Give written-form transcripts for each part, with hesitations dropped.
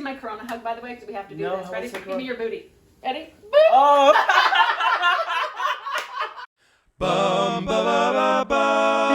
my Corona hug, by the way? Because we have to do No, this. Ready? how much Give me your booty. Ready? Oh!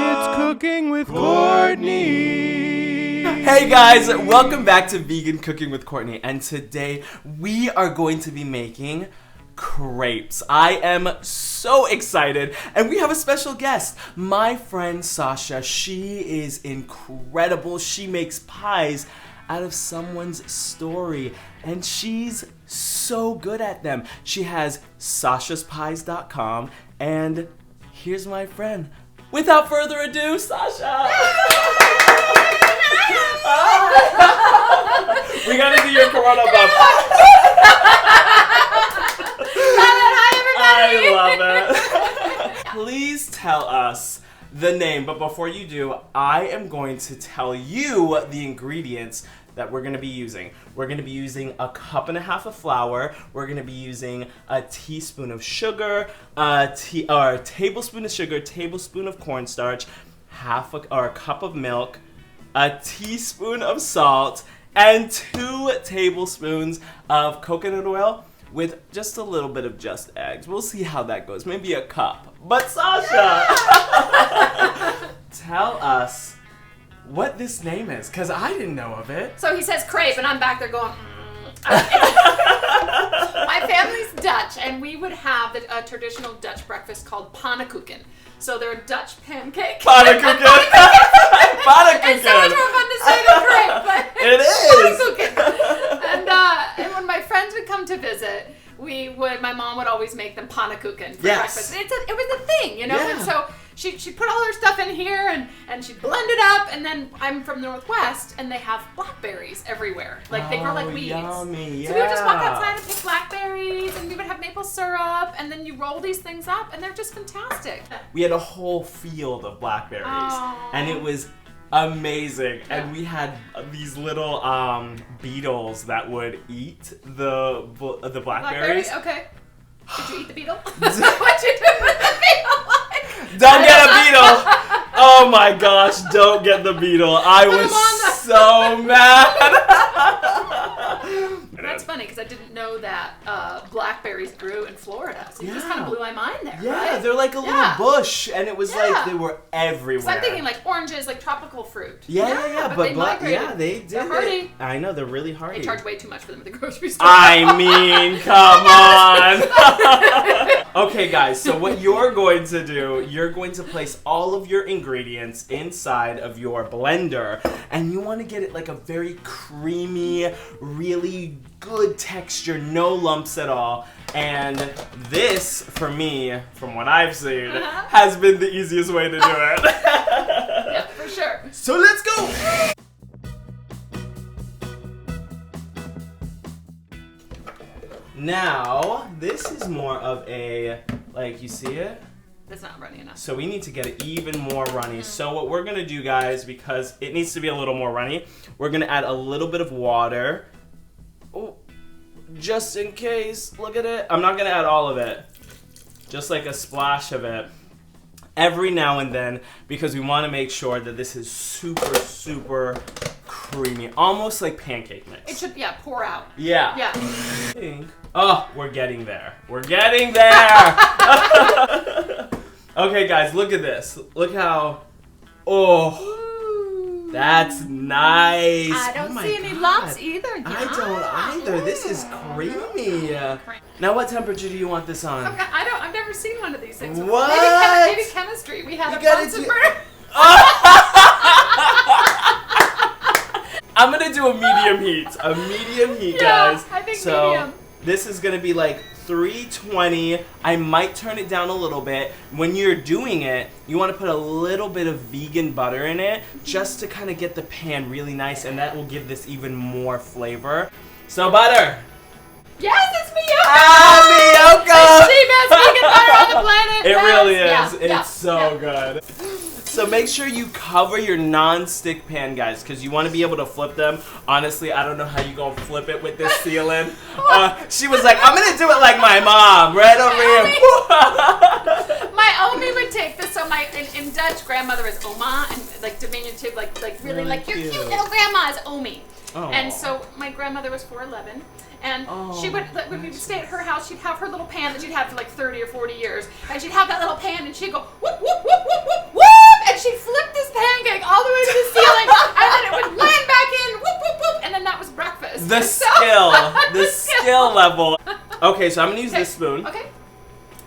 It's Cooking with Courtney. Hey guys, welcome back to Vegan Cooking with Courtney, and today we are going to be making crepes. I am so excited, and we have a special guest, my friend Sasha. She is incredible. She makes pies out of someone's story, and she's so good at them. She has sashaspies.com, and here's my friend. Without further ado, Sasha! We gotta do your Corona bump. I love it. Please tell us the name, but before you do, I am going to tell you the ingredients that we're gonna be using. We're gonna be using 1.5 cups of flour. We're gonna be using a teaspoon of sugar, a tablespoon of sugar, tablespoon of cornstarch, a cup of milk, a teaspoon of salt, and 2 tablespoons of coconut oil with just a little bit of just eggs. We'll see how that goes. Maybe a cup. But Sasha, tell us what this name is, because I didn't know of it. So he says crepe, and I'm back there going, My family's Dutch, and we would have a traditional Dutch breakfast called Pannekoeken. So they're Dutch pancakes. Pannekoeken. Pannekoeken. It's so much more fun to say than crepe, but it is. Pannekoeken. And when my friends would come to visit, my mom would always make them Pannekoeken for breakfast. It was a thing, you know? Yeah. And so she'd put all her stuff in here and she'd blend it up, and then I'm from the Northwest and they have blackberries everywhere. Like they grow like weeds. Yummy, So we would just walk outside and pick blackberries, and we would have maple syrup, and then you roll these things up and they're just fantastic. We had a whole field of blackberries, and it was amazing. Yeah. And we had these little beetles that would eat the blackberries. Okay. Did you eat the beetle? What'd you do with the beetle? Don't get a beetle! Oh my gosh, don't get the beetle. I was so mad. That's funny, because I didn't know that blackberries grew in Florida. So you just kind of blew my mind there, Yeah, right? they're like a little bush, and it was like they were everywhere. So I'm thinking like oranges, like tropical fruit. Yeah, but they migrated. They did. They're hardy. I know, they're really hardy. They charge way too much for them at the grocery store. I mean, come on. Okay, guys, so what you're going to do, you're going to place all of your ingredients inside of your blender, and you want to get it like a very creamy, really good texture, no lumps at all. And this, for me, from what I've seen, has been the easiest way to do it. Yeah, for sure. So let's go! Now, this is more of a, like, you see it? That's not runny enough. So we need to get it even more runny. So what we're gonna do, guys, because it needs to be a little more runny, we're gonna add a little bit of water. Oh, just in case, look at it. I'm not gonna add all of it, just like a splash of it every now and then, because we wanna make sure that this is super, super creamy, almost like pancake mix. It should, pour out. Yeah. Yeah. Oh, we're getting there. We're getting there. Okay, guys, look at this. Look how, that's nice. I don't see any lumps either. Yeah. I don't either. This is creamy. Now, what temperature do you want this on? I've never seen one of these things. What? Maybe chemistry. We had a Bunsen burner. I'm gonna do a medium heat. A medium heat, guys. I think so medium. This is gonna be like 320. I might turn it down a little bit. When you're doing it, you want to put a little bit of vegan butter in it, just to kind of get the pan really nice, and that will give this even more flavor. So butter. Yes, it's Miyoko! Miyoko! It's the best vegan butter on the planet. It really is. Yeah, It's so good. So make sure you cover your non-stick pan, guys, because you want to be able to flip them. Honestly, I don't know how you gonna flip it with this sealant. She was like, I'm gonna do it like my mom, right over here. My Omi would take this. So in Dutch, grandmother is Oma, and like diminutive, like really like your cute little grandma is Omi. Oh. And so my grandmother was 4'11", and she would, when we would stay at her house, she'd have her little pan that she'd had for like 30 or 40 years, and she'd have that little pan, and she'd go whoop whoop whoop whoop whoop whoop, and she'd flip this pancake all the way to the ceiling, and then it would land back in, whoop whoop whoop, and then that was breakfast. The skill level. Okay, so I'm gonna use this spoon. Okay.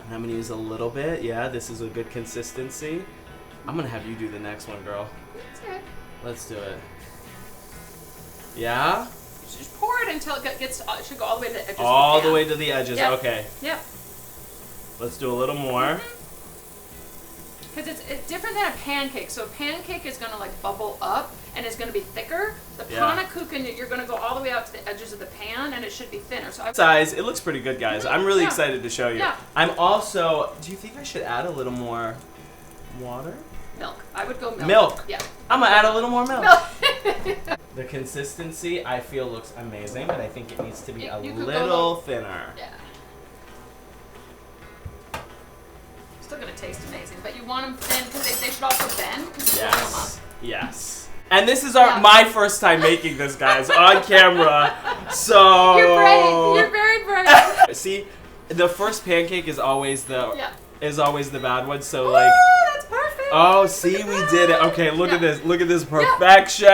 And I'm gonna use a little bit. Yeah, this is a good consistency. I'm gonna have you do the next one, girl. That's good. Let's do it. Yeah? Just pour it until it gets, it should go all the way to the edges. All the way to the edges, Yep. okay. Yep. Let's do a little more. Because it's different than a pancake. So a pancake is going to like bubble up and it's going to be thicker. The Pannekoeken, you're going to go all the way out to the edges of the pan and it should be thinner. So Size, it looks pretty good, guys. I'm really excited to show you. Yeah. I'm also, do you think I should add a little more water? Milk. I would go milk. Milk. Yeah. I'm gonna add a little more milk. Milk. The consistency I feel looks amazing, but I think it needs to be a You could go little thinner. Yeah. Still going to taste amazing, but you want them thin because they should also bend. Yes. Yes. And this is my first time making this, guys, on camera. So You're brave. You're very brave. See, the first pancake is always the bad one. So Ooh, like. that's perfect. Oh, see, we did it. Okay, look at this. Look at this perfection.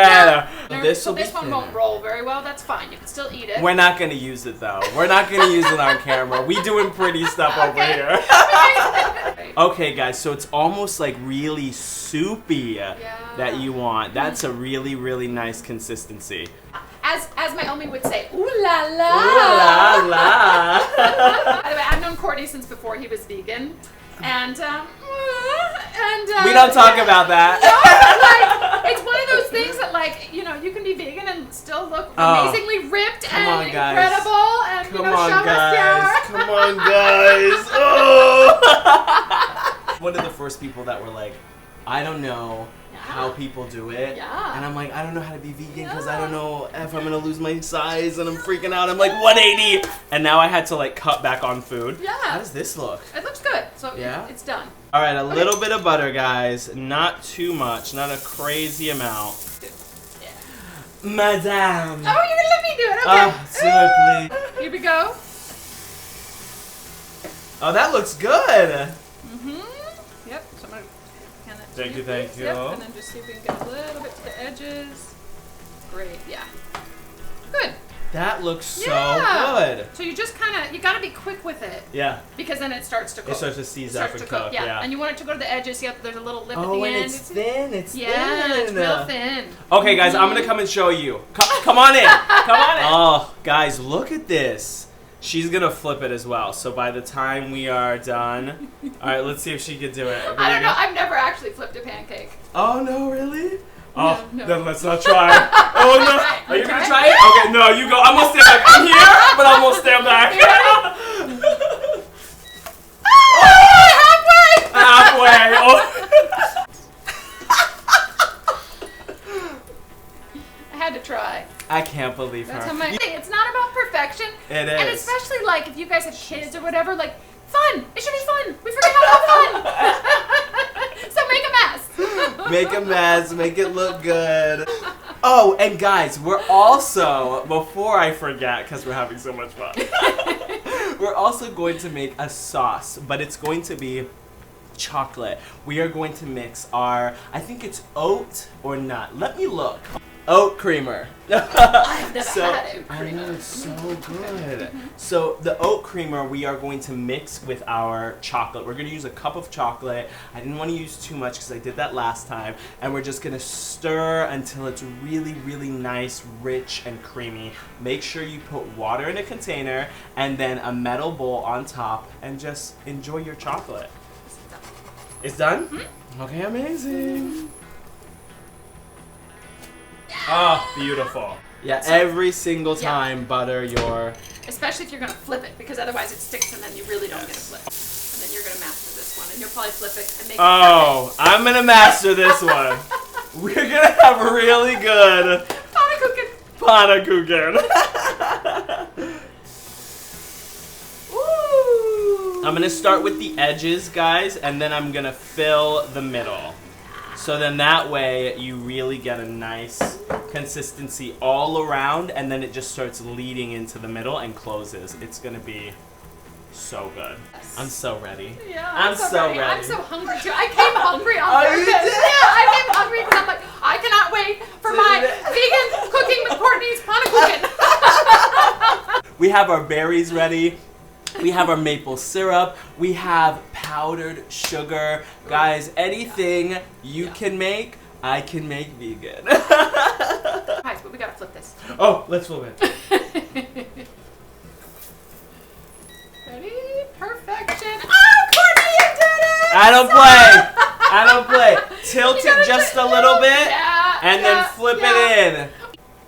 This will be this one won't roll very well. That's fine. You can still eat it. We're not gonna use it though. We're not gonna use it on camera. We doing pretty stuff over here. Okay, guys. So it's almost like really soupy that you want. That's a really, really nice consistency. As my Omi would say, ooh la la. Ooh la la. By the way, I've known Courtney since before he was vegan, and we don't talk about that. No, like, it's one of those things that, like, you know, you can be vegan and still look amazingly ripped and incredible, and Come on, guys. Oh. One of the first people that were like, I don't know how people do it. Yeah. And I'm like, I don't know how to be vegan because I don't know if I'm gonna lose my size, and I'm freaking out. I'm like 180, and now I had to like cut back on food. Yeah. How does this look? It looks good. So it's done. All right, a little bit of butter, guys. Not too much. Not a crazy amount. Yeah. Madame. Oh, you're gonna let me do it? Okay. Seriously. Here we go. Oh, that looks good. Yep. So I'm gonna kind of. Thank you. Yep. And then just see if we can get a little bit to the edges. Great. Yeah. Good. That looks so good. So you just you gotta be quick with it. Yeah. Because then it starts to cook. It starts to seize up and cook. Yeah. And you want it to go to the edges. See how there's a little lip at the Oh, and end. it's thin. It's thin. It's real thin. Okay, guys, I'm gonna come and show you. Come on in. Come on in. Oh, guys, look at this. She's gonna flip it as well. So by the time we are done, all right, let's see if she can do it. I don't know. I've never actually flipped a pancake. Oh no, really? Oh, No. then let's not try. Oh no. Are you gonna try it? Okay, no, you go. I'm gonna stand back. I'm here, but I'm gonna stand back. Halfway. Oh. I had to try. I can't believe That's her. how it's not about perfection. It is. And especially like if you guys have kids or whatever, like fun. It should be fun. We forget how to have fun. So make a mess. Make a mess. Make it look good. Oh, and guys, we're also, before I forget, because we're having so much fun, we're also going to make a sauce, but it's going to be chocolate. We are going to mix our, I think it's oat or nut. Let me look. Oat creamer. I've never had oat creamer. I know, it's so good. So the oat creamer we are going to mix with our chocolate. We're going to use a cup of chocolate. I didn't want to use too much because I did that last time. And we're just going to stir until it's really, really nice, rich, and creamy. Make sure you put water in a container and then a metal bowl on top and just enjoy your chocolate. It's done? Mm-hmm. Okay, amazing. Oh, beautiful. Yeah, so, every single time butter your... Especially if you're going to flip it, because otherwise it sticks and then you really don't get a flip. And then you're going to master this one, and you'll probably flip it and make it perfect. I'm going to master this one. We're going to have really good... Pannekoeken. Ooh. I'm going to start with the edges, guys, and then I'm going to fill the middle. So then that way you really get a nice consistency all around, and then it just starts leading into the middle and closes. It's gonna be so good. Yes. I'm so ready. Yeah, I'm so ready. I'm so hungry too. I came hungry on Oh, purpose. you did? Yeah, I came hungry because I'm like, I cannot wait for my vegan cooking with Courtney's Pannekoeken. We have our berries ready. We have our maple syrup. We have powdered sugar. Guys, anything you can make, I can make vegan. Guys, but we gotta flip this. Oh, let's flip it. Ready? Perfection. Oh, Courtney, you did it! I don't play. I don't play. Tilt You it gotta just do- a little bit, Yeah, and yeah, then flip yeah. it in.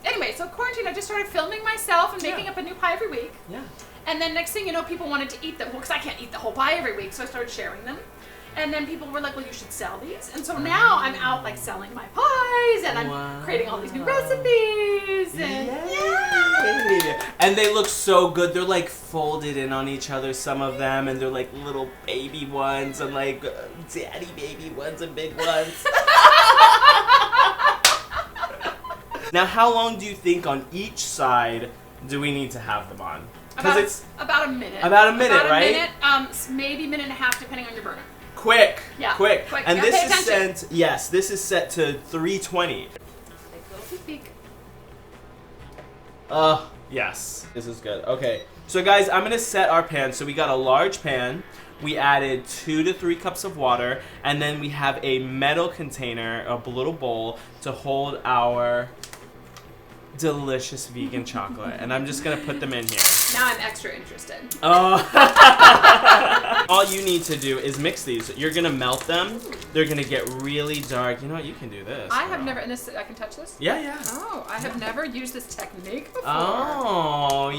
Anyway, so quarantine, I just started filming myself and making up a new pie every week. Yeah. And then next thing you know, people wanted to eat them. Well, because I can't eat the whole pie every week, so I started sharing them. And then people were like, well, you should sell these. And so now I'm out like selling my pies, and I'm creating all these new recipes. And Yay! And they look so good. They're like folded in on each other, some of them, and they're like little baby ones and like daddy baby ones and big ones. Now, how long do you think on each side do we need to have them on? Because it's about a minute. About a minute, about a right? minute, maybe minute and a half, depending on your burner. quick. Yeah, Quick. quick. And Yeah, this pay is attention. set. Yes, this is set to 320. Take a little peek. Yes. This is good. Okay. So guys, I'm gonna set our pan. So we got a large pan. We added 2 to 3 cups of water, and then we have a metal container, a little bowl, to hold our delicious vegan chocolate. And I'm just gonna put them in here. Now I'm extra interested. Oh. All you need to do is mix these. You're gonna melt them. They're gonna get really dark. You know what? You can do this. I have girl. never, and this, I can touch this? Yeah, yeah. Oh, I have never used this technique before. Oh,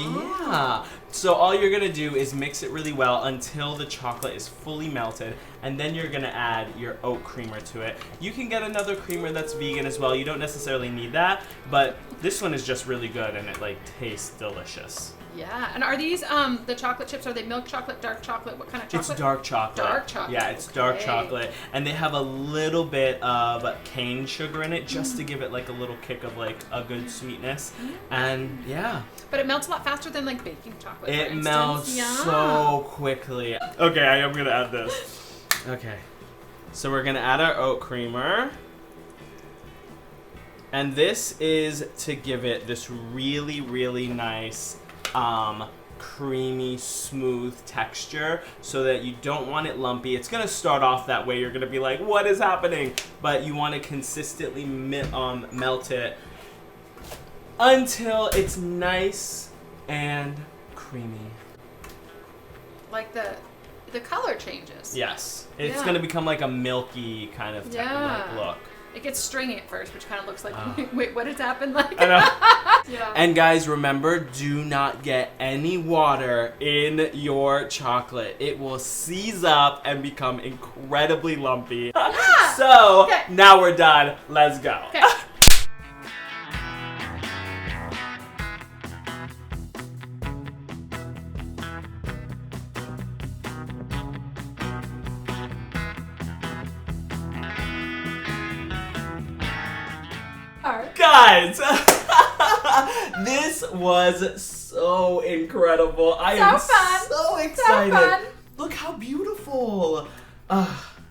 yeah. So all you're gonna do is mix it really well until the chocolate is fully melted, and then you're gonna add your oat creamer to it. You can get another creamer that's vegan as well. You don't necessarily need that, but this one is just really good and it like tastes delicious. Yeah, and are these the chocolate chips? Are they milk chocolate, dark chocolate? What kind of chocolate? It's dark chocolate. Dark chocolate. Yeah, it's dark Okay. chocolate, and they have a little bit of cane sugar in it just to give it like a little kick of like a good sweetness. And yeah, But it melts a lot faster than like baking chocolate. for it instance. melts Yeah. so quickly. Okay, I am gonna add this. Okay, so we're gonna add our oat creamer. And this is to give it this really, really nice, creamy, smooth texture so that you don't want it lumpy. It's gonna start off that way. You're gonna be like, what is happening? But you wanna consistently melt it until it's nice and creamy. Like the color changes. Yes. It's Yeah. gonna become like a milky kind of Yeah. like look. It gets stringy at first, which kind of looks like, Oh. wait, what has happened? Like, I know. yeah. And guys, remember, do not get any water in your chocolate. It will seize up and become incredibly lumpy. So, Okay. now we're done. Let's go. Okay. Guys, this was so incredible. I am fun. so excited. fun. Look how beautiful.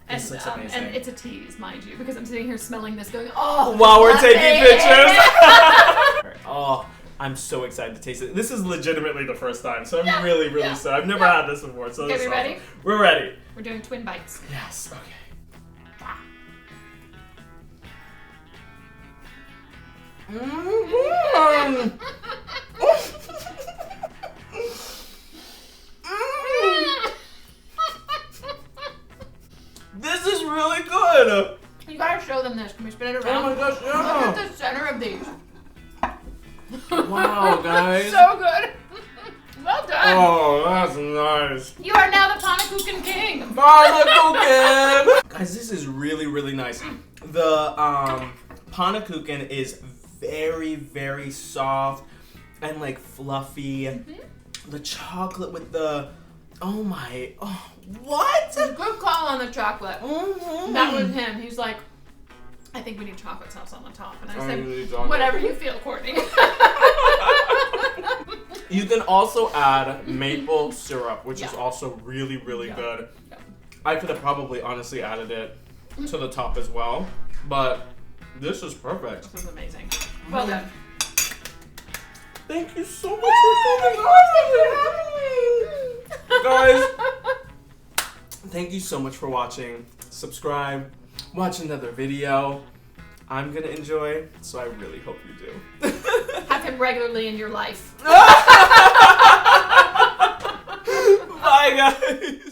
This looks amazing. And it's a tease, mind you, because I'm sitting here smelling this going, oh. While we're latte. taking pictures. Oh, I'm so excited to taste it. This is legitimately the first time, so I'm really, really yeah, excited. I've never had this before, so Okay, this is we ready? awesome. We're ready. We're doing twin bites. Yes, okay. Mm. This is really good. You gotta show them this. Can we spin it around? Oh my gosh, Look yeah. at the center of these. Wow, guys. So good. Well done. Oh, that's nice. You are now the Pannekoeken king. Pannekoeken! Guys, this is really, really nice. The Pannekoeken is very, very soft and like fluffy. The chocolate with the, what? Good call on the chocolate. That was him. He's like, I think we need chocolate sauce on the top. And I need said, chocolate. whatever you feel, Courtney. You can also add maple syrup, which is Yeah. also really, really Yeah. good. Yeah. I could have probably honestly added it to the top as well, but this is perfect. This is amazing. Well done. Thank you so much for coming on. Guys, thank you so much for watching. Subscribe, watch another video. I'm gonna enjoy, so I really hope you do. Have him regularly in your life. Bye, guys.